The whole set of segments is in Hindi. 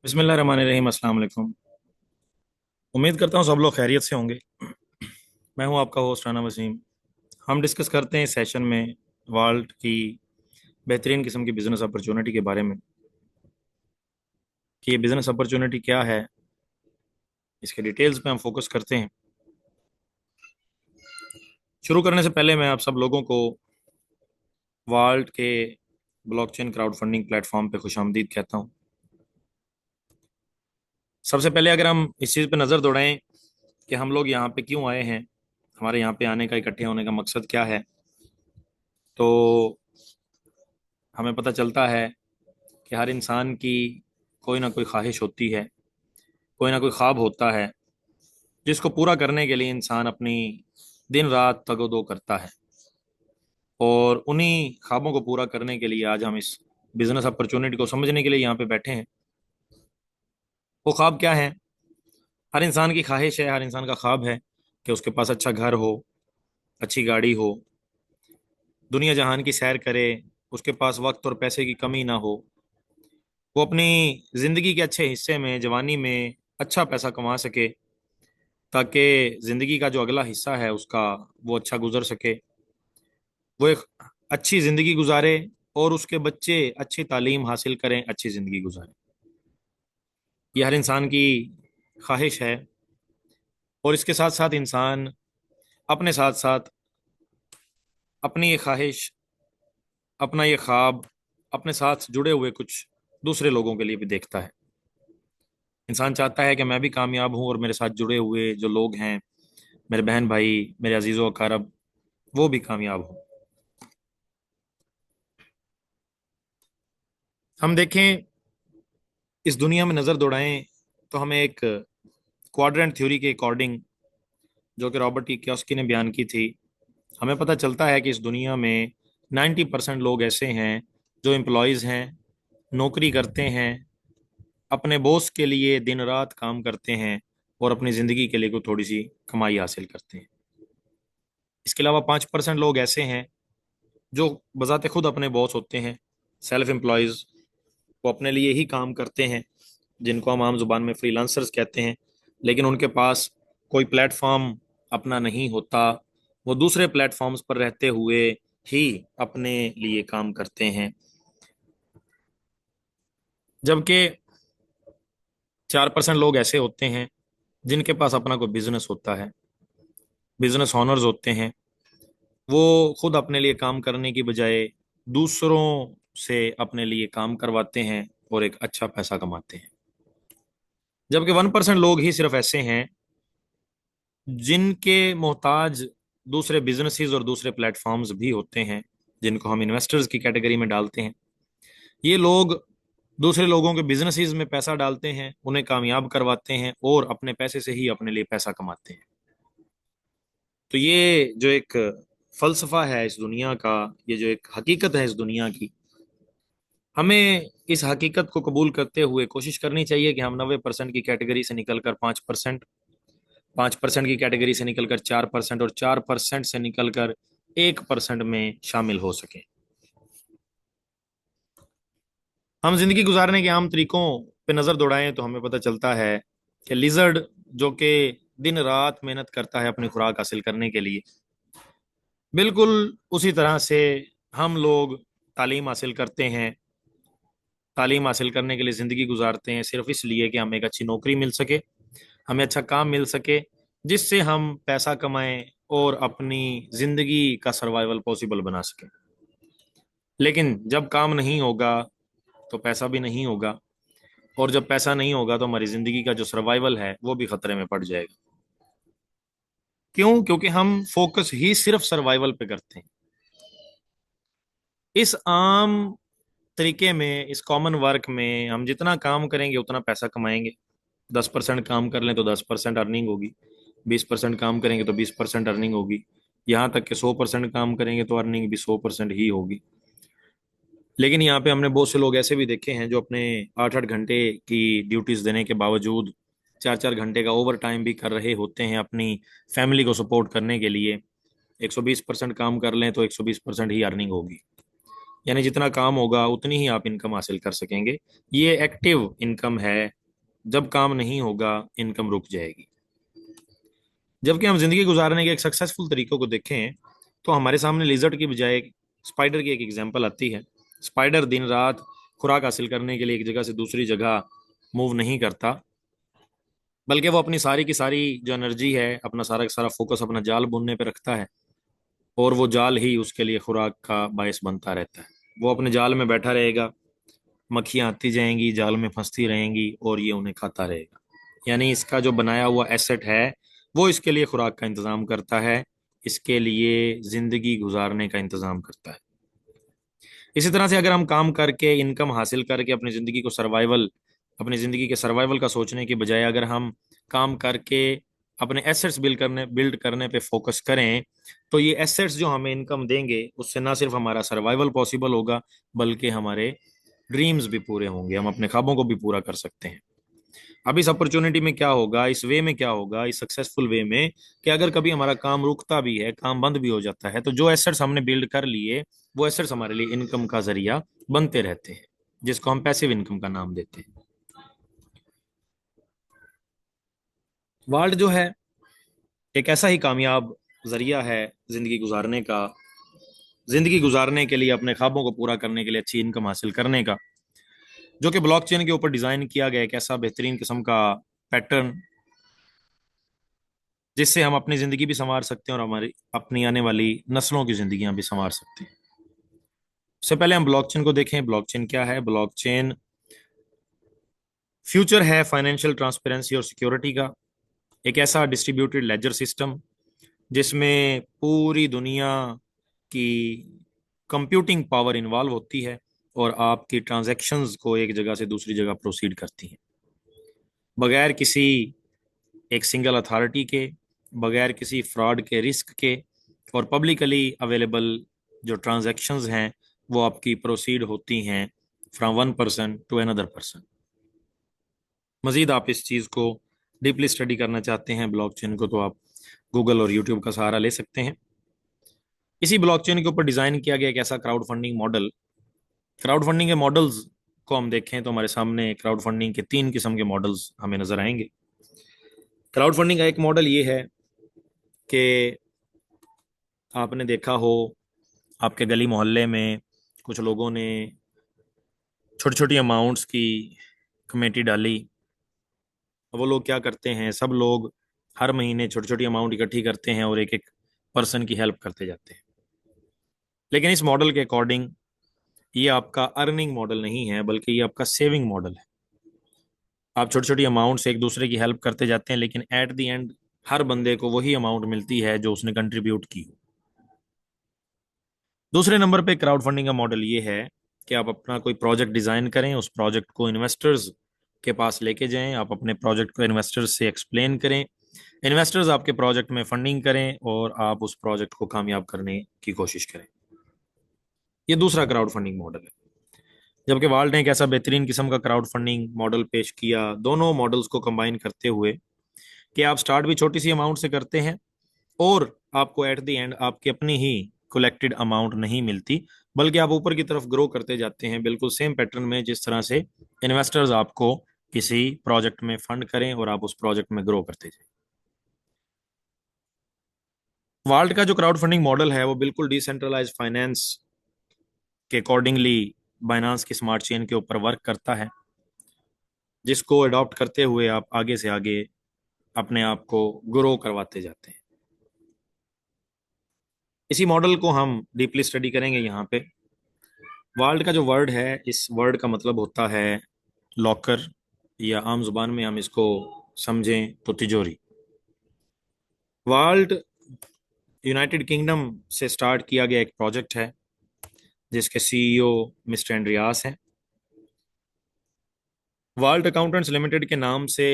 बिस्मिल्लाहिर्रहमानिर्रहीम। अस्सलाम वालेकुम। उम्मीद करता हूँ सब लोग खैरियत से होंगे। मैं हूँ आपका होस्ट राना वसीम। हम डिस्कस करते हैं इस सेशन में वर्ल्ड की बेहतरीन किस्म की बिजनेस अपॉर्चुनिटी के बारे में कि ये बिजनेस अपॉर्चुनिटी क्या है। इसके डिटेल्स पे हम फोकस करते हैं। शुरू करने से पहले मैं आप सब लोगों को वर्ल्ड के ब्लॉकचेन क्राउड फंडिंग प्लेटफॉर्म पे खुशामदीद कहता हूँ। सबसे पहले अगर हम इस चीज़ पे नज़र दौड़ाएं कि हम लोग यहाँ पे क्यों आए हैं, हमारे यहाँ पे आने का, इकट्ठे होने का मकसद क्या है, तो हमें पता चलता है कि हर इंसान की कोई ना कोई ख्वाहिश होती है, कोई ना कोई ख्वाब होता है जिसको पूरा करने के लिए इंसान अपनी दिन रात तगोदो करता है। और उन्हीं ख्वाबों को पूरा करने के लिए आज हम इस बिजनेस अपॉर्चुनिटी को समझने के लिए यहाँ पे बैठे हैं। वो ख्वाब क्या है? हर इंसान की ख्वाहिश है, हर इंसान का ख्वाब है कि उसके पास अच्छा घर हो, अच्छी गाड़ी हो, दुनिया जहान की सैर करे, उसके पास वक्त और पैसे की कमी ना हो, वो अपनी जिंदगी के अच्छे हिस्से में, जवानी में अच्छा पैसा कमा सके ताकि जिंदगी का जो अगला हिस्सा है उसका वो अच्छा गुजर सके, वो एक अच्छी जिंदगी गुजारे और उसके बच्चे अच्छी तालीम हासिल करें, अच्छी जिंदगी गुजारें। ये हर इंसान की ख्वाहिश है। और इसके साथ साथ इंसान अपने साथ साथ अपनी ये ख्वाहिश, अपना ये ख्वाब, अपने साथ जुड़े हुए कुछ दूसरे लोगों के लिए भी देखता है। इंसान चाहता है कि मैं भी कामयाब हूं और मेरे साथ जुड़े हुए जो लोग हैं, मेरे बहन भाई, मेरे अजीज़ों अकारब, वो भी कामयाब हों। हम देखें, इस दुनिया में नज़र दौड़ाएं तो हमें एक क्वाड्रेंट थ्योरी के अकॉर्डिंग, जो कि रॉबर्ट ई कियोस्की ने बयान की थी, हमें पता चलता है कि इस दुनिया में 90% लोग ऐसे हैं जो एम्प्लॉयज़ हैं, नौकरी करते हैं, अपने बॉस के लिए दिन रात काम करते हैं और अपनी ज़िंदगी के लिए कोई थोड़ी सी कमाई हासिल करते हैं। इसके अलावा 5% लोग ऐसे हैं जो बज़ाते खुद अपने बॉस होते हैं, सेल्फ एम्प्लॉयज़, वो अपने लिए ही काम करते हैं, जिनको हम आम जुबान में फ्रीलांसर्स कहते हैं, लेकिन उनके पास कोई प्लेटफॉर्म अपना नहीं होता। वो दूसरे प्लेटफॉर्म्स पर रहते हुए ही अपने लिए काम करते हैं। जबकि 4% लोग ऐसे होते हैं जिनके पास अपना कोई बिजनेस होता है, बिजनेस ओनर्स होते हैं। वो खुद अपने लिए काम करने की बजाय दूसरों से अपने लिए काम करवाते हैं और एक अच्छा पैसा कमाते हैं। जबकि 1% लोग ही सिर्फ ऐसे हैं जिनके मोहताज दूसरे बिजनेसेस और दूसरे प्लेटफॉर्म्स भी होते हैं, जिनको हम इन्वेस्टर्स की कैटेगरी में डालते हैं। ये लोग दूसरे लोगों के बिजनेसेस में पैसा डालते हैं, उन्हें कामयाब करवाते हैं और अपने पैसे से ही अपने लिए पैसा कमाते हैं। तो ये जो एक फलसफा है इस दुनिया का, ये जो एक हकीकत है इस दुनिया की, हमें इस हकीकत को कबूल करते हुए कोशिश करनी चाहिए कि हम 90% की कैटेगरी से निकलकर 5%, 5% की कैटेगरी से निकलकर 4% और 4% से निकलकर 1% में शामिल हो सकें। हम जिंदगी गुजारने के आम तरीकों पे नजर दौड़ाएं तो हमें पता चलता है कि लिजर्ड, जो कि दिन रात मेहनत करता है अपनी खुराक हासिल करने के लिए, बिल्कुल उसी तरह से हम लोग तालीम हासिल करते हैं, तालीम हासिल करने के लिए ज़िंदगी गुजारते हैं सिर्फ इसलिए कि हमें एक अच्छी नौकरी मिल सके, हमें अच्छा काम मिल सके, जिससे हम पैसा कमाएं और अपनी ज़िंदगी का सर्वाइवल पॉसिबल बना सकें। लेकिन जब काम नहीं होगा तो पैसा भी नहीं होगा, और जब पैसा नहीं होगा तो हमारी ज़िंदगी का जो सर्वाइवल है वो भी खतरे में पड़ जाएगा। क्यों? क्योंकि हम फोकस ही सिर्फ सर्वाइवल पे करते हैं। इस आम तरीके में, इस कॉमन वर्क में हम जितना काम करेंगे उतना पैसा कमाएंगे। 10% काम कर लें तो 10% अर्निंग होगी, 20% काम करेंगे तो 20% अर्निंग होगी, यहाँ तक कि 100% काम करेंगे तो अर्निंग भी 100% ही होगी। लेकिन यहाँ पे हमने बहुत से लोग ऐसे भी देखे हैं जो अपने 8-8 घंटे की ड्यूटीज देने के बावजूद 4-4 घंटे का ओवर टाइम भी कर रहे होते हैं अपनी फैमिली को सपोर्ट करने के लिए। 120% काम कर लें तो 120% ही अर्निंग होगी। यानी जितना काम होगा उतनी ही आप इनकम हासिल कर सकेंगे। ये एक्टिव इनकम है। जब काम नहीं होगा इनकम रुक जाएगी। जबकि हम जिंदगी गुजारने के एक सक्सेसफुल तरीकों को देखें तो हमारे सामने लिजर्ड की बजाय स्पाइडर की एक एग्जांपल आती है। स्पाइडर दिन रात खुराक हासिल करने के लिए एक जगह से दूसरी जगह मूव नहीं करता, बल्कि वो अपनी सारी की सारी जो एनर्जी है, अपना सारा का सारा फोकस अपना जाल बुनने पे रखता है, और वो जाल ही उसके लिए खुराक का बायस बनता रहता है। वो अपने जाल में बैठा रहेगा, मक्खियां आती जाएंगी, जाल में फंसती रहेंगी और ये उन्हें खाता रहेगा। यानी इसका जो बनाया हुआ एसेट है वो इसके लिए खुराक का इंतजाम करता है, इसके लिए जिंदगी गुजारने का इंतजाम करता है। इसी तरह से अगर हम काम करके इनकम हासिल करके अपनी जिंदगी के सर्वाइवल का सोचने के बजाय अगर हम काम करके अपने एसेट्स बिल्ड करने पे फोकस करें, तो ये एसेट्स जो हमें इनकम देंगे उससे ना सिर्फ हमारा सर्वाइवल पॉसिबल होगा, बल्कि हमारे ड्रीम्स भी पूरे होंगे, हम अपने ख्वाबों को भी पूरा कर सकते हैं। अब इस अपॉर्चुनिटी में क्या होगा, इस वे में क्या होगा, इस सक्सेसफुल वे में, कि अगर कभी हमारा काम रुकता भी है, काम बंद भी हो जाता है, तो जो एसेट्स हमने बिल्ड कर लिए वो एसेट्स हमारे लिए इनकम का जरिया बनते रहते हैं, जिसको हम पैसिव इनकम का नाम देते हैं। वर्ल्ड जो है एक ऐसा ही कामयाब जरिया है जिंदगी गुजारने का, जिंदगी गुजारने के लिए, अपने ख्वाबों को पूरा करने के लिए, अच्छी इनकम हासिल करने का, जो कि ब्लॉकचेन के ऊपर डिजाइन किया गया एक ऐसा बेहतरीन किस्म का पैटर्न, जिससे हम अपनी जिंदगी भी संवार सकते हैं और हमारी अपनी आने वाली नस्लों की जिंदगियां भी संवार सकते हैं। सबसे पहले हम ब्लॉकचेन को देखें। ब्लॉकचेन क्या है? ब्लॉकचेन फ्यूचर है फाइनेंशियल ट्रांसपेरेंसी और सिक्योरिटी का, एक ऐसा डिस्ट्रीब्यूटेड लेजर सिस्टम जिसमें पूरी दुनिया की कंप्यूटिंग पावर इन्वॉल्व होती है और आपकी ट्रांजैक्शंस को एक जगह से दूसरी जगह प्रोसीड करती हैं, बगैर किसी एक सिंगल अथॉरिटी के, बगैर किसी फ्रॉड के रिस्क के, और पब्लिकली अवेलेबल जो ट्रांजैक्शंस हैं वो आपकी प्रोसीड होती हैं from one person to another person. मजीद आप इस चीज़ को डीपली स्टडी करना चाहते हैं ब्लॉकचेन को, तो आप गूगल और यूट्यूब का सहारा ले सकते हैं। इसी ब्लॉकचेन के ऊपर डिज़ाइन किया गया एक ऐसा crowd funding model. Crowd funding के मॉडल्स को हम देखें तो हमारे सामने क्राउड फंडिंग के 3 किस्म के मॉडल्स हमें नजर आएंगे। क्राउड फंडिंग का एक मॉडल ये है कि आपने देखा हो, आपके गली मोहल्ले में कुछ लोगों ने छोटी छोटी अमाउंट्स की कमेटी डाली। अब वो लोग क्या करते हैं, सब लोग हर महीने छोटी छोटी अमाउंट इकट्ठी करते हैं और एक एक पर्सन की हेल्प करते जाते हैं। लेकिन इस मॉडल के अकॉर्डिंग ये आपका अर्निंग मॉडल नहीं है, बल्कि ये आपका सेविंग मॉडल है। आप छोटी छोटी अमाउंट से एक दूसरे की हेल्प करते जाते हैं, लेकिन एट द एंड हर बंदे को वही अमाउंट मिलती है जो उसने कंट्रीब्यूट की। दूसरे नंबर पे क्राउड फंडिंग का मॉडल ये है कि आप अपना कोई प्रोजेक्ट डिजाइन करें, उस प्रोजेक्ट को इन्वेस्टर्स के पास लेके जाएं, आप अपने प्रोजेक्ट को इन्वेस्टर्स से एक्सप्लेन करें, इन्वेस्टर्स आपके प्रोजेक्ट में फंडिंग करें और आप उस प्रोजेक्ट को कामयाब करने की कोशिश करें। ये दूसरा क्राउड फंडिंग मॉडल है। जबकि वाल्ट ने एक ऐसा बेहतरीन किस्म का क्राउड फंडिंग मॉडल पेश किया, दोनों मॉडल्स को कंबाइन करते हुए, कि आप स्टार्ट भी छोटी सी अमाउंट से करते हैं और आपको एट द एंड आपकी अपनी ही कलेक्टेड अमाउंट नहीं मिलती, बल्कि आप ऊपर की तरफ ग्रो करते जाते हैं, बिल्कुल सेम पैटर्न में जिस तरह से इन्वेस्टर्स आपको किसी प्रोजेक्ट में फंड करें और आप उस प्रोजेक्ट में ग्रो करते जाएं। वाल्ट का जो क्राउड फंडिंग मॉडल है वो बिल्कुल डिसेंट्रलाइज फाइनेंस के अकॉर्डिंगली बाइनांस की स्मार्ट चेन के ऊपर वर्क करता है, जिसको अडॉप्ट करते हुए आप आगे से आगे अपने आप को ग्रो करवाते जाते हैं। इसी मॉडल को हम डीपली स्टडी करेंगे यहाँ पे। वाल्ट का जो वर्ड है, इस वर्ड का मतलब होता है लॉकर, या आम जुबान में हम इसको समझें तो तिजोरी। वाल्ट यूनाइटेड किंगडम से स्टार्ट किया गया एक प्रोजेक्ट है जिसके सीईओ मिस्टर एंड्रियास हैं। वाल्ट अकाउंटेंट्स लिमिटेड के नाम से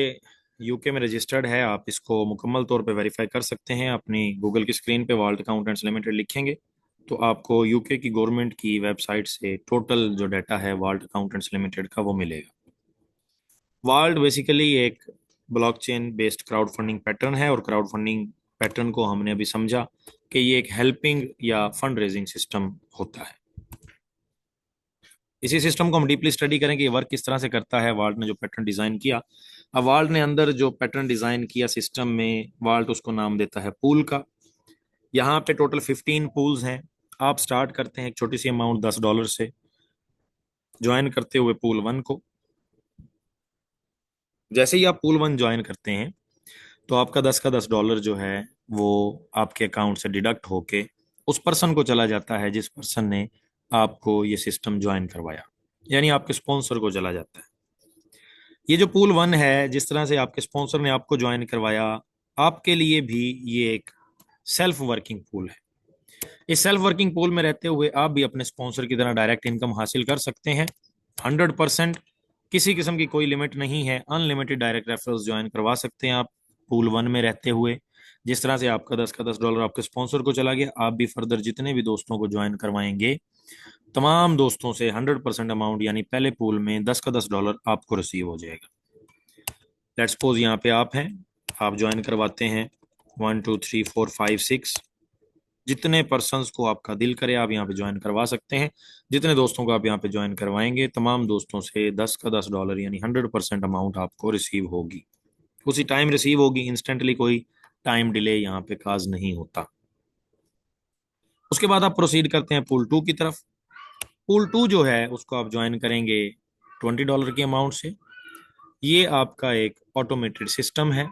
यूके में रजिस्टर्ड है, आप इसको मुकम्मल तौर पे वेरीफाई कर सकते हैं। अपनी गूगल की स्क्रीन पे वाल्ट अकाउंटेंट्स लिमिटेड लिखेंगे तो आपको यूके की गवर्नमेंट की वेबसाइट से टोटल जो डाटा है वाल्ट अकाउंटेंट्स लिमिटेड का वो मिलेगा। वाल्ट बेसिकली एक blockchain based crowd funding pattern है, और क्राउड फंडिंग पैटर्न को हमने अभी समझा कि ये एक हेल्पिंग या फंड रेजिंग सिस्टम होता है। इसी सिस्टम को हम डीपली स्टडी करें कि ये वर्क किस तरह से करता है। वाल्ट ने जो पैटर्न डिजाइन किया, अब वाल्ट ने अंदर जो पैटर्न डिजाइन किया सिस्टम में, वाल्ट उसको नाम देता है पूल का। यहाँ पे टोटल 15 पूल्स हैं। आप स्टार्ट करते हैं एक छोटी सी अमाउंट $10 से, ज्वाइन करते हुए पूल 1 को। जैसे ही आप पूल 1 ज्वाइन करते हैं तो आपका 10 का $10 जो है वो आपके अकाउंट से डिडक्ट होके उस पर्सन को चला जाता है जिस पर्सन ने आपको ये सिस्टम ज्वाइन करवाया, यानी आपके स्पॉन्सर को चला जाता है। ये जो पूल 1 है, जिस तरह से आपके स्पॉन्सर ने आपको ज्वाइन करवाया, आपके लिए भी ये एक सेल्फ वर्किंग पूल है। इस सेल्फ वर्किंग पूल में रहते हुए आप भी अपने स्पॉन्सर की तरह डायरेक्ट इनकम हासिल कर सकते हैं 100%। किसी किस्म की कोई लिमिट नहीं है, अनलिमिटेड डायरेक्ट रेफरल्स ज्वाइन करवा सकते हैं आप पूल 1 में रहते हुए। जिस तरह से आपका 10 का $10 आपके स्पॉन्सर को चला गया, आप भी फर्दर जितने भी दोस्तों को ज्वाइन करवाएंगे, तमाम दोस्तों से 100% अमाउंट यानी पहले पूल में 10 का $10 आपको रिसीव हो जाएगा। लेट्स सपोज यहाँ पे आप हैं, आप ज्वाइन करवाते हैं 1 2 3 4 5 6, जितने पर्सन्स को आपका दिल करे आप यहाँ पे ज्वाइन करवा सकते हैं। जितने दोस्तों को आप यहाँ पे ज्वाइन करवाएंगे, तमाम दोस्तों से 10 का $10 यानी 100% अमाउंट आपको रिसीव होगी। उसी टाइम रिसीव होगी, इंस्टेंटली, कोई टाइम डिले यहाँ पे काज नहीं होता। उसके बाद आप प्रोसीड करते हैं पूल 2 की तरफ। पूल 2 जो है उसको आप ज्वाइन करेंगे $20 की अमाउंट से। ये आपका एक ऑटोमेटेड सिस्टम है।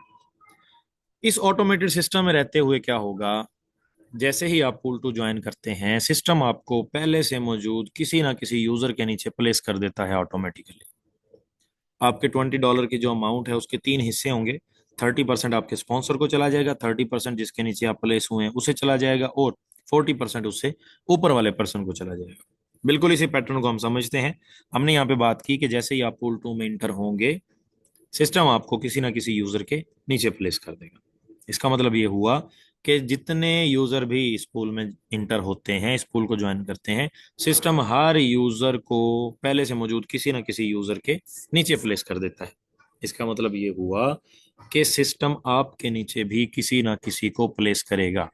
इस ऑटोमेटेड सिस्टम में रहते हुए क्या होगा, जैसे ही आप पूल 2 ज्वाइन करते हैं, सिस्टम आपको पहले से मौजूद किसी ना किसी यूजर के नीचे प्लेस कर देता है ऑटोमेटिकली। आपके $20 की जो अमाउंट है उसके 3 हिस्से होंगे। 30% आपके स्पॉन्सर को चला जाएगा, 30% जिसके नीचे आप प्लेस हुए हैं उसे चला जाएगा, और 40% उससे ऊपर वाले पर्सन को चला जाएगा। बिल्कुल इसी पैटर्न को हम समझते हैं। हमने यहाँ पे बात की कि जैसे ही आप पूल 2 में इंटर होंगे, सिस्टम आपको किसी ना किसी यूजर के नीचे प्लेस कर देगा। इसका मतलब ये हुआ कि जितने यूजर भी इस पूल में इंटर होते हैं, इस पूल को ज्वाइन करते हैं, सिस्टम हर यूजर को पहले से मौजूद किसी ना किसी यूजर के नीचे प्लेस कर देता है। इसका मतलब ये हुआ कि सिस्टम आपके नीचे भी किसी ना किसी को प्लेस करेगा।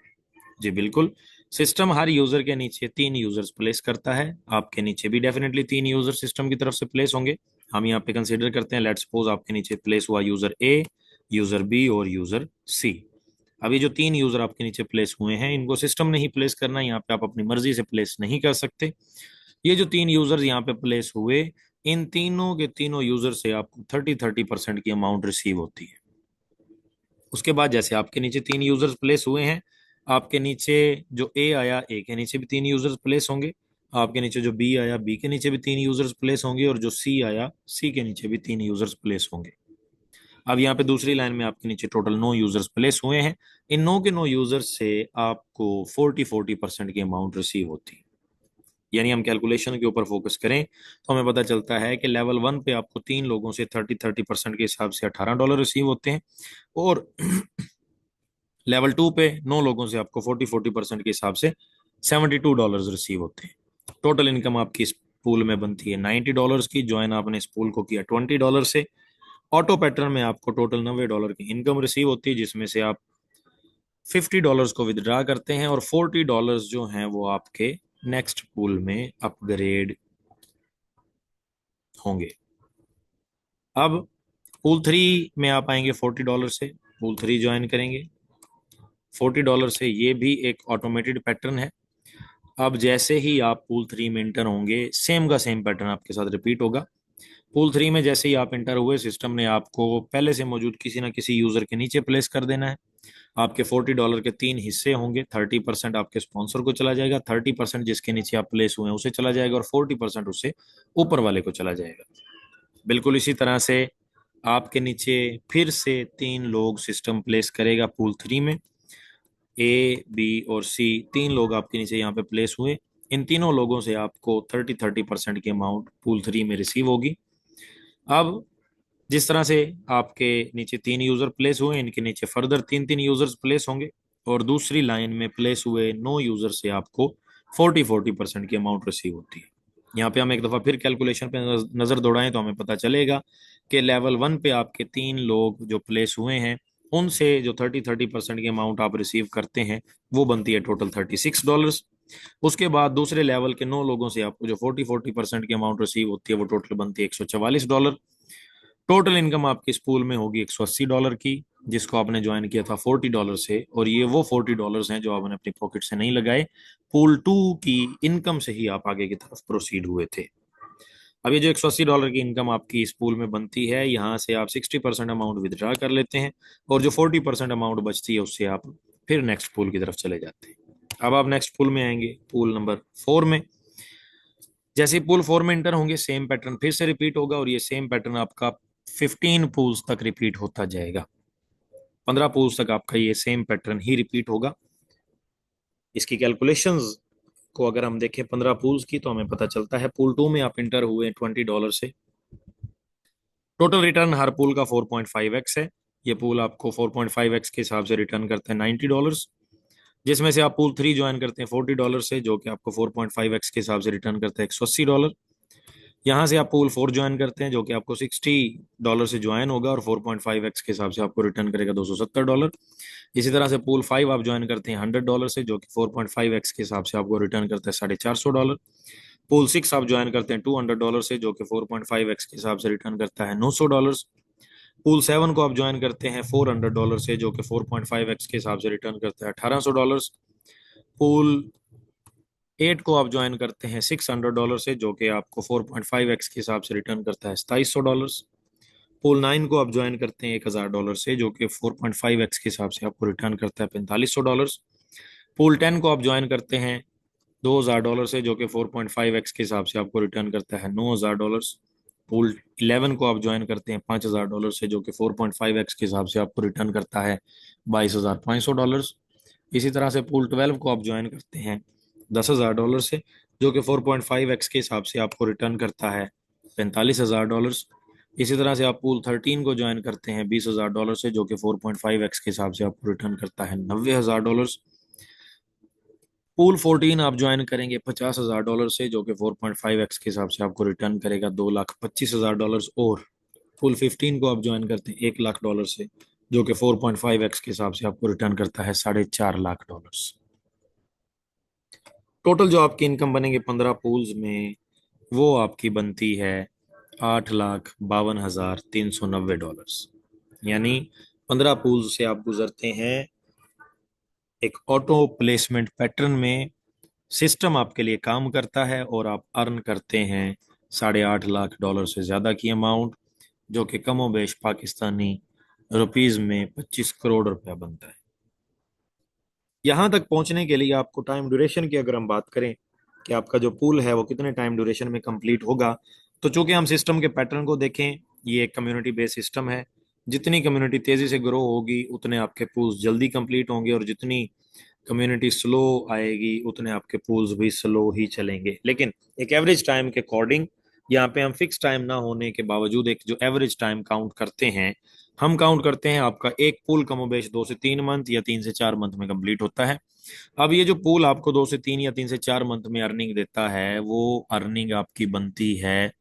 जी बिल्कुल, सिस्टम हर यूजर के नीचे 3 यूजर्स प्लेस करता है। आपके नीचे भी डेफिनेटली 3 यूजर सिस्टम की तरफ से प्लेस होंगे। हम यहाँ पे कंसीडर करते हैं, लेट्स सपोज आपके नीचे प्लेस हुआ यूजर ए, यूजर बी और यूजर सी। अभी जो 3 यूजर आपके नीचे प्लेस हुए हैं, इनको सिस्टम ने ही प्लेस करना है, यहाँ पे आप अपनी मर्जी से प्लेस नहीं कर सकते। ये जो 3 यूजर्स यहाँ पे प्लेस हुए, इन तीनों के तीनों यूजर से आपको 30% की अमाउंट रिसीव होती है। उसके बाद जैसे आपके नीचे 3 यूजर्स प्लेस हुए हैं, आपके नीचे जो ए आया, ए के नीचे भी 3 यूजर्स प्लेस होंगे। आपके नीचे जो बी आया, बी के नीचे भी 3 यूजर्स प्लेस होंगे, और जो सी आया, सी के नीचे भी 3 यूजर्स प्लेस होंगे। अब यहाँ पे दूसरी लाइन में आपके नीचे टोटल 9 यूजर्स प्लेस हुए हैं। इन 9 के 9 यूजर्स से आपको 40% की अमाउंट रिसीव होती है। यानी हम कैलकुलेशन के ऊपर फोकस करें तो हमें पता चलता है कि लेवल 1 पे आपको 3 लोगों से 30% के हिसाब से $18 रिसीव होते हैं, और लेवल 2 पे 9 लोगों से आपको 40% के हिसाब से $72 रिसीव होते हैं। टोटल इनकम आपकी इस पूल में बनती है $90 की। ज्वाइन आपने इस पूल को किया $20 से। ऑटो पैटर्न में आपको टोटल $90 की इनकम रिसीव होती है, जिसमें से आप $50 को विदड्रा करते हैं, और $40 जो हैं वो आपके नेक्स्ट पूल में अपग्रेड होंगे। अब पूल 3 में आप आएंगे $40 से, पूल 3 ज्वाइन करेंगे $40 से। ये भी एक ऑटोमेटेड पैटर्न है। अब जैसे ही आप पूल 3 में इंटर होंगे, सेम का सेम पैटर्न आपके साथ रिपीट होगा। पूल 3 में जैसे ही आप इंटर हुए, सिस्टम ने आपको पहले से मौजूद किसी ना किसी यूजर के नीचे प्लेस कर देना है। आपके $40 के 3 हिस्से होंगे। 30% आपके स्पॉन्सर को चला जाएगा, 30% जिसके नीचे आप प्लेस हुए हैं उसे चला जाएगा, और 40% उससे ऊपर वाले को चला जाएगा। बिल्कुल इसी तरह से आपके नीचे फिर से 3 लोग सिस्टम प्लेस करेगा पूल 3 में। ए, बी और सी, 3 लोग आपके नीचे यहाँ पे प्लेस हुए। इन तीनों लोगों से आपको 30% की अमाउंट पूल 3 में रिसीव होगी। अब जिस तरह से आपके नीचे 3 यूजर प्लेस हुए, इनके नीचे फर्दर 3 यूजर्स प्लेस होंगे, और दूसरी लाइन में प्लेस हुए 9 यूजर से आपको 40% की अमाउंट रिसीव होती है। यहाँ पे हम एक दफा फिर कैलकुलेशन पे नजर दौड़ाएं तो हमें पता चलेगा कि लेवल 1 पे आपके 3 लोग जो प्लेस हुए हैं, उनसे जो 30% की अमाउंट आप रिसीव करते हैं वो बनती है टोटल $36। उसके बाद दूसरे लेवल के 9 लोगों से आपको जो 40% की अमाउंट रिसीव होती है वो टोटल बनती है $144। टोटल इनकम आपकी इस पूल में होगी $180 की, जिसको आपने ज्वाइन किया था $40 से, और ये वो $40 हैं जो आपने अपनी पॉकेट से नहीं लगाए, पूल 2 की इनकम से ही आप आगे की तरफ प्रोसीड हुए थे। अब ये जो $180 की इनकम आपकी इस पूल में बनती है, यहाँ से आप 60% अमाउंट विदड्रा कर लेते हैं, और जो 40% अमाउंट बचती है उससे आप फिर नेक्स्ट पूल की तरफ चले जाते हैं। अब आप नेक्स्ट पूल में आएंगे, पूल नंबर 4 में। जैसे ही पूल 4 में इंटर होंगे, सेम पैटर्न फिर से रिपीट होगा, और ये सेम पैटर्न आपका 15 पूल्स तक रिपीट होता जाएगा। 15 पूल्स तक आपका ये सेम पैटर्न ही रिपीट होगा। इसकी कैलकुलेशंस को अगर हम देखें 15 पूल्स की, तो हमें पता चलता है पूल 2 में आप इंटर हुए $20 से। टोटल रिटर्न हर पूल का 4.5x है। ये पूल आपको 4.5x के हिसाब से रिटर्न करते हैं $90, जिसमें से आप पूल 3 ज्वाइन करते हैं $40 से, जो कि आपको 4.5x के हिसाब से रिटर्न करते हैं $180। यहाँ से आप पूल 4 ज्वाइन करते हैं, जो कि आपको $60 से ज्वाइन होगा, और 4.5x के हिसाब से आपको रिटर्न करेगा $270। इसी तरह से पूल 5 आप ज्वाइन करते हैं $100 से, जो कि 4.5x के हिसाब से आपको रिटर्न करता है $450। पूल 6 आप ज्वाइन करते हैं $200 से, जो कि 4.5x के हिसाब से रिटर्न करता है $900। पूल 7 को आप ज्वाइन करते हैं $400 से, जो कि 4.5x के हिसाब से रिटर्न करता है $1800। पूल 8 को आप ज्वाइन करते हैं $600 से, जो कि आपको 4.5x के हिसाब से रिटर्न करता है $2700। पूल 9 को आप ज्वाइन करते हैं $1000 से, जो कि 4.5x के हिसाब से आपको रिटर्न करता है $4500। पूल 10 को आप ज्वाइन करते हैं $2000 से, जो कि 4.5x के हिसाब से आपको रिटर्न करता है $9000। पूल 11 को आप ज्वाइन करते हैं $5000 से, जो कि 4.5x के हिसाब से आपको रिटर्न करता है $22500। इसी तरह से पूल 12 को आप ज्वाइन करते हैं $10,000 से, जो कि 4.5x के हिसाब से आपको रिटर्न करता है $45,000। इसी तरह से आप पूल 13 को ज्वाइन करते हैं $20,000 से, जो कि 4.5x के हिसाब से आपको रिटर्न करता है $90,000। पूल 14 आप ज्वाइन करेंगे $50,000 से, जो कि 4.5x के हिसाब से आपको रिटर्न करेगा $2,25,000। और पूल 15 को आप ज्वाइन करते हैं $1,00,000 से, जो कि 4.5x के हिसाब से आपको रिटर्न करता है $4.5 लाख। टोटल जो आपकी इनकम बनेंगे 15 पूल्स में, वो आपकी बनती है $8,52,390। यानी 15 पूल्स से आप गुजरते हैं एक ऑटो प्लेसमेंट पैटर्न में। सिस्टम आपके लिए काम करता है और आप अर्न करते हैं $8.5 लाख से ज्यादा की अमाउंट, जो कि कमोबेश पाकिस्तानी रुपीज में 25 करोड़ रुपया बनता है। यहाँ तक पहुंचने के लिए आपको टाइम ड्यूरेशन की अगर हम बात करें कि आपका जो पूल है वो कितने टाइम ड्यूरेशन में कंप्लीट होगा, तो चूंकि हम सिस्टम के पैटर्न को देखें, ये एक कम्युनिटी बेस्ड सिस्टम है। जितनी कम्युनिटी तेजी से ग्रो होगी उतने आपके पूल्स जल्दी कंप्लीट होंगे, और जितनी कम्युनिटी स्लो आएगी उतने आपके पूल्स भी स्लो ही चलेंगे। लेकिन एक एवरेज टाइम के अकॉर्डिंग, यहाँ पे हम फिक्स टाइम ना होने के बावजूद एक जो एवरेज टाइम काउंट करते हैं, हम काउंट करते हैं आपका एक पूल कमोबेश 2 से 3 मंथ या 3 से 4 मंथ में कंप्लीट होता है। अब ये जो पूल आपको 2 से 3 या 3 से 4 मंथ में अर्निंग देता है, वो अर्निंग आपकी बनती है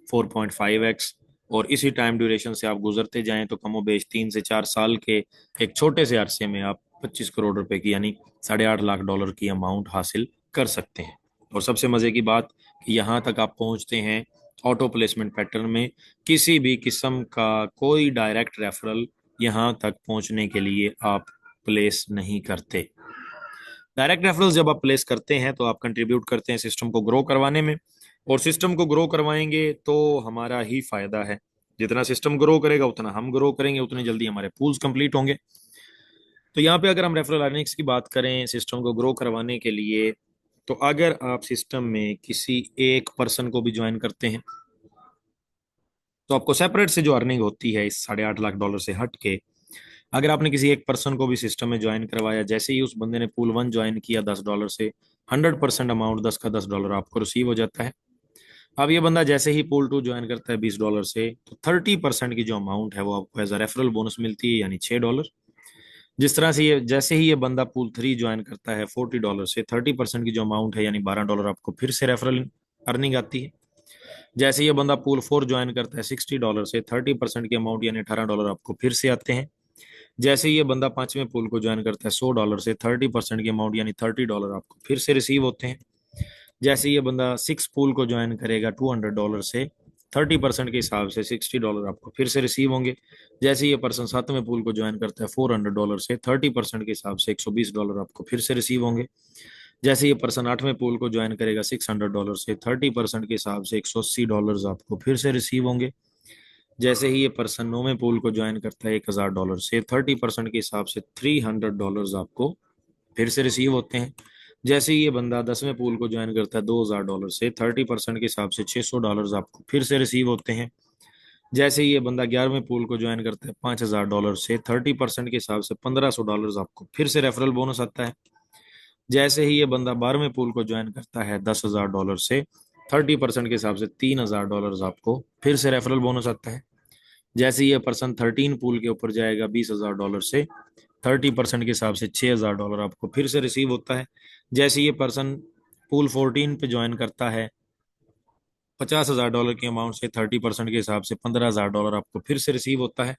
4.5x। और इसी टाइम ड्यूरेशन से आप गुजरते जाएं तो कमोबेश 3 से 4 साल के एक छोटे से अरसे में आप 25 करोड़ रुपए की, यानी $8.5 लाख की अमाउंट हासिल कर सकते हैं। और सबसे मजे की बात कि यहाँ तक आप पहुंचते हैं ऑटो प्लेसमेंट पैटर्न में, किसी भी किस्म का कोई डायरेक्ट रेफरल यहाँ तक पहुंचने के लिए आप प्लेस नहीं करते। डायरेक्ट रेफरल्स जब आप प्लेस करते हैं तो आप कंट्रीब्यूट करते हैं सिस्टम को ग्रो करवाने में, और सिस्टम को ग्रो करवाएंगे तो हमारा ही फायदा है। जितना सिस्टम ग्रो करेगा उतना हम ग्रो करेंगे, उतनी जल्दी हमारे पूल्स कंप्लीट होंगे। तो यहाँ पे अगर हम रेफरल अर्निंग्स की बात करें सिस्टम को ग्रो करवाने के लिए, तो अगर आप सिस्टम में किसी एक पर्सन को भी ज्वाइन करते हैं, तो आपको सेपरेट से जो अर्निंग होती है इस $8.5 लाख से हट के, अगर आपने किसी एक पर्सन को भी सिस्टम में ज्वाइन करवाया, जैसे ही उस बंदे ने पूल 1 ज्वाइन किया $10 से, 100% अमाउंट 10 का $10 आपको रिसीव हो जाता है। अब ये बंदा जैसे ही पूल 2 ज्वाइन करता है $20 से, तो 30% की जो अमाउंट है वो आपको एज अ रेफरल बोनस मिलती है, यानी $6। जिस तरह से ये जैसे ही ये बंदा पूल 3 ज्वाइन करता है $40 से, 30% की जो अमाउंट है यानी $12 आपको फिर से रेफरल अर्निंग आती है। जैसे ये बंदा पूल 4 ज्वाइन करता है $60 से, 30% की अमाउंट यानी $18 आपको फिर से आते हैं। जैसे ही ये बंदा पांचवें पूल को ज्वाइन करता है $100 से 30% की अमाउंट यानी $30 आपको फिर से रिसीव होते हैं। जैसे ये बंदा सिक्स पूल को ज्वाइन करेगा $200 से 30% के हिसाब से $60 आपको फिर से रिसीव होंगे। जैसे ये पर्सन सातवें पूल को ज्वाइन करता है $400 से 30% के हिसाब से $120 आपको फिर से रिसीव होंगे। जैसे ये पर्सन आठवें पूल को ज्वाइन करेगा $600 से 30% के हिसाब से $180 आपको फिर से रिसीव होंगे। जैसे ही ये पर्सन नौवें पूल को ज्वाइन करता है $1000 से 30% के हिसाब से $300 आपको फिर से रिसीव होते हैं। जैसे ही ये बंदा 10वें पूल को ज्वाइन करता है $2000 से 30% के हिसाब से $600 आपको फिर से रिसीव होते हैं। जैसे ही ये बंदा 11वें पूल को ज्वाइन करता है $5000 से 30% के हिसाब से $1500 आपको फिर से रेफरल बोनस आता है। जैसे ही ये बंदा 12वें पूल को ज्वाइन करता है $10,000 से 30% के हिसाब से $3000 आपको फिर से रेफरल बोनस आता है। जैसे ये पर्सन 13 पूल के ऊपर जाएगा $20,000 से 30% के हिसाब से $6000 आपको फिर से रिसीव होता है। जैसे ये पर्सन पूल 14 पे ज्वाइन करता है $50,000 की अमाउंट से 30% के हिसाब से $15,000 आपको फिर से रिसीव होता है।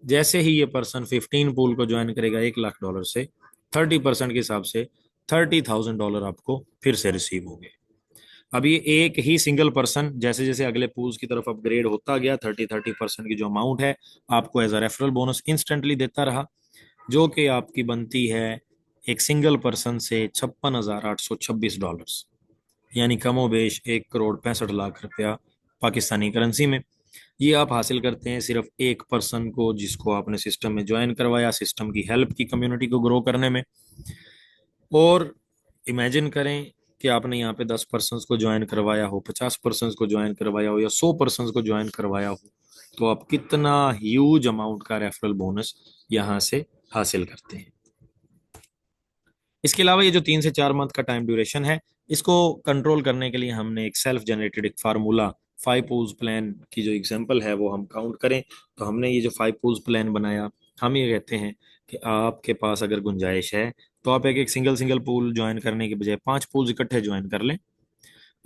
जैसे ही ये पर्सन 15 पूल को ज्वाइन करेगा $1,00,000 से 30% के हिसाब से $30,000 आपको फिर से रिसीव होंगे। अब ये एक ही सिंगल पर्सन जैसे जैसे अगले पूल्स की तरफ अपग्रेड होता गया 30% की जो अमाउंट है आपको as a referral bonus instantly देता रहा, जो कि आपकी बनती है एक सिंगल पर्सन से $56,826 यानी कमोबेश 1,65,00,000 रुपया पाकिस्तानी करेंसी में। ये आप हासिल करते हैं सिर्फ एक पर्सन को जिसको आपने सिस्टम में ज्वाइन करवाया, सिस्टम की हेल्प की, कम्युनिटी को ग्रो करने में। और इमेजिन करें कि आपने यहाँ पे 10 पर्सन्स को ज्वाइन करवाया हो, 50 पर्सन्स को ज्वाइन करवाया हो या 100 पर्सन्स को ज्वाइन करवाया हो, तो आप कितना ह्यूज अमाउंट का रेफरल बोनस यहाँ से हासिल करते हैं। इसके अलावा ये जो 3 से 4 मंथ का टाइम ड्यूरेशन है, इसको कंट्रोल करने के लिए हमने एक सेल्फ जनरेटेड एक फार्मूला 5 पूल्स प्लान की जो एग्जांपल है वो हम काउंट करें तो हमने ये जो 5 पूल्स प्लान बनाया, हम ये कहते हैं कि आपके पास अगर गुंजाइश है तो आप एक एक सिंगल सिंगल पूल ज्वाइन करने के बजाय 5 पूल्स इकट्ठे ज्वाइन कर लें।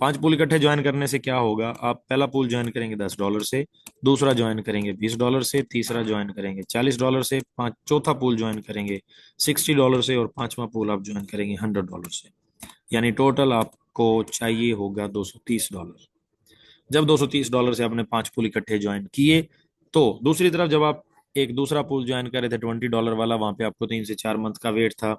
5 पूल इकट्ठे ज्वाइन करने से क्या होगा, आप पहला पूल ज्वाइन करेंगे $10 से, दूसरा ज्वाइन करेंगे $20 से, तीसरा ज्वाइन करेंगे $40 से, पांच चौथा पूल ज्वाइन करेंगे $60 से और पांचवा पूल आप ज्वाइन करेंगे $100 से। यानी टोटल आपको चाहिए होगा $230। जब $230 से आपने 5 पूल इकट्ठे ज्वाइन किए तो दूसरी तरफ जब आप एक दूसरा पूल ज्वाइन कर रहे थे $20 वाला, वहां पे आपको 3 से 4 मंथ का वेट था,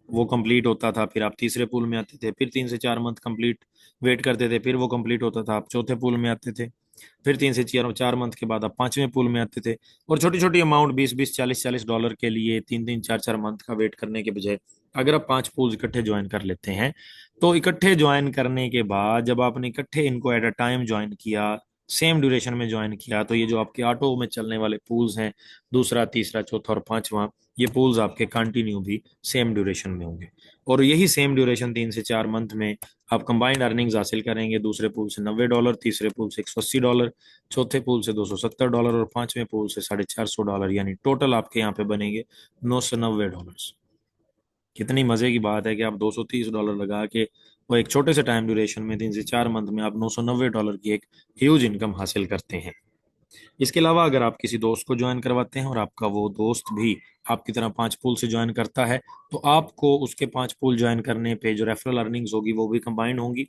वो कंप्लीट होता था, फिर आप तीसरे पूल में आते थे, फिर 3 से 4 मंथ कंप्लीट वेट करते थे, फिर वो कंप्लीट होता था, आप चौथे पूल में आते थे, फिर 3 से 4 मंथ के बाद आप पांचवें पूल में आते थे। और छोटी छोटी अमाउंट 20-20 40-40 डॉलर के लिए 3-3 4-4 मंथ का वेट करने के बजाय अगर आप 5 पूल इकट्ठे ज्वाइन कर लेते हैं तो इकट्ठे ज्वाइन करने के बाद जब आपने इकट्ठे इनको एट अ टाइम ज्वाइन किया, सेम ड्यूरेशन में ज्वाइन किया, तो ये जो आपके ऑटो में चलने वाले पूल्स हैं, दूसरा तीसरा चौथा और पांचवा, ये पूल्स आपके कंटिन्यू भी सेम ड्यूरेशन में होंगे। और यही सेम ड्यूरेशन 3 से 4 मंथ में आप कंबाइंड अर्निंग्स हासिल करेंगे। दूसरे पूल से $90, तीसरे पूल से $180, चौथे पूल से $270 और पांचवें पूल से $450, यानी टोटल आपके यहाँ पे बनेंगे $990। कितनी मजे की बात है कि आप $230 लगा के वो एक छोटे से टाइम ड्यूरेशन में 3 से 4 मंथ में आप $990 की एक ह्यूज इनकम हासिल करते हैं। इसके अलावा अगर आप किसी दोस्त को ज्वाइन करवाते हैं और आपका वो दोस्त भी आपकी तरह 5 पूल से ज्वाइन करता है तो आपको उसके 5 पूल ज्वाइन करने पे जो रेफरल अर्निंग्स होगी वो भी कंबाइंड होंगी।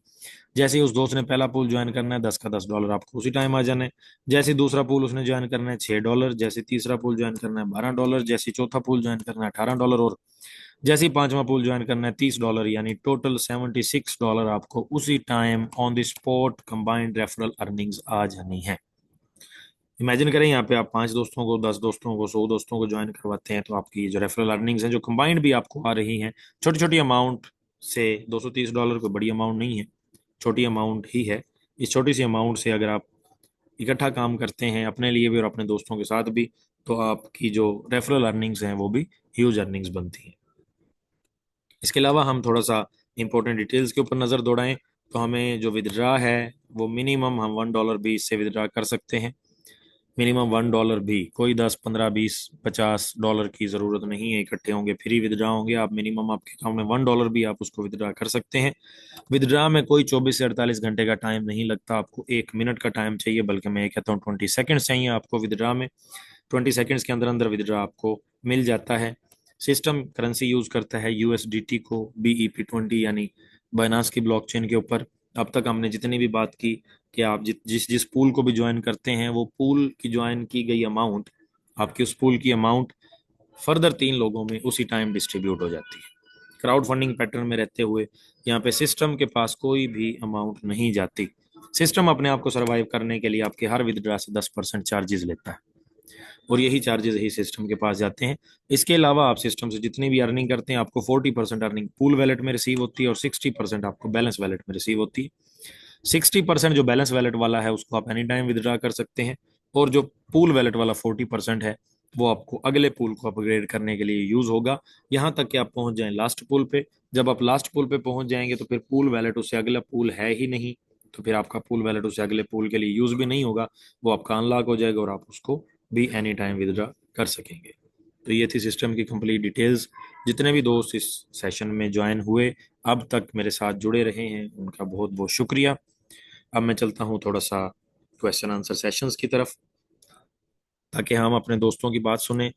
जैसे ही उस दोस्त ने पहला पूल ज्वाइन करना है 10 का $10 आपको उसी टाइम आ जाना है। जैसे दूसरा पूल उसने ज्वाइन करना है $6, जैसे तीसरा पूल ज्वाइन करना है $12, जैसे चौथा पूल ज्वाइन करना है $18 और जैसे ही पांचवा पूल ज्वाइन करना है $30, यानी टोटल $76 आपको उसी time on the spot combined referral earnings आ जानी है। इमेजिन करें यहाँ पे आप 5 दोस्तों को, 10 दोस्तों को, 100 दोस्तों को ज्वाइन करवाते हैं तो आपकी जो रेफरल अर्निंग्स हैं जो कंबाइंड भी आपको आ रही हैं छोटी छोटी अमाउंट से, $230 कोई बड़ी अमाउंट नहीं है, छोटी अमाउंट ही है। इस छोटी सी अमाउंट से अगर आप इकट्ठा काम करते हैं अपने लिए भी और अपने दोस्तों के साथ भी तो आपकी जो रेफरल अर्निंग्स हैं वो भी ह्यूज अर्निंग्स बनती हैं। इसके अलावा हम थोड़ा सा इंपॉर्टेंट डिटेल्स के ऊपर नज़र दौड़ाएं तो हमें जो विदड्रा है वो मिनिमम हम $1 भी इससे विदड्रा कर सकते हैं। मिनिमम $1 भी, कोई 10, 15, 20, $50 की ज़रूरत नहीं है इकट्ठे होंगे फ्री विदड्रा होंगे, आप मिनिमम आपके अकाउंट में $1 भी आप उसको विदड्रा कर सकते हैं। विदड्रा में कोई 24 से 48 घंटे का टाइम नहीं लगता, आपको 1 मिनट का टाइम चाहिए, बल्कि मैं कहता हूँ 20 सेकेंड्स चाहिए आपको विदड्रा में। 20 सेकेंड्स के अंदर अंदर विदड्रॉ आपको मिल जाता है। सिस्टम करेंसी यूज करता है यूएसडीटी को, BEP20 यानी बाइनांस की ब्लॉकचेन के ऊपर। अब तक हमने जितनी भी बात की कि आप जिस जिस पूल को भी ज्वाइन करते हैं, वो पूल की ज्वाइन की गई अमाउंट, आपकी उस पूल की अमाउंट फर्दर 3 लोगों में उसी टाइम डिस्ट्रीब्यूट हो जाती है। क्राउड फंडिंग पैटर्न में रहते हुए यहाँ पे सिस्टम के पास कोई भी अमाउंट नहीं जाती। सिस्टम अपने आप को सर्वाइव करने के लिए आपके हर विदड्रॉ से 10% चार्जेस लेता है, और यही चार्जेस ही सिस्टम के पास जाते हैं। इसके अलावा आप सिस्टम से जितनी भी अर्निंग करते हैं, आपको 40% अर्निंग पूल वैलेट में रिसीव होती है और 60% आपको बैलेंस वैलेट में रिसीव होती है। 60% जो बैलेंस वैलेट वाला है उसको आप एनी टाइम विदड्रॉ कर सकते हैं, और जो पूल वैलेट वाला 40% है वो आपको अगले पूल को अपग्रेड करने के लिए यूज होगा, यहाँ तक कि आप पहुंच जाएं लास्ट पूल पे। जब आप लास्ट पूल पे पहुंच जाएंगे तो फिर पूल वैलेट उससे अगला पूल है ही नहीं, तो फिर आपका पूल वैलेट उससे अगले पूल के लिए यूज भी नहीं होगा, वो आपका अनलॉक हो जाएगा और आप उसको भी एनी टाइम विदड्रॉ कर सकेंगे। तो ये थी सिस्टम की कंप्लीट डिटेल्स। जितने भी दोस्त इस सेशन में ज्वाइन हुए, अब तक मेरे साथ जुड़े रहे हैं, उनका बहुत बहुत शुक्रिया। अब मैं चलता हूँ थोड़ा सा क्वेश्चन आंसर सेशंस की तरफ, ताकि हम अपने दोस्तों की बात सुने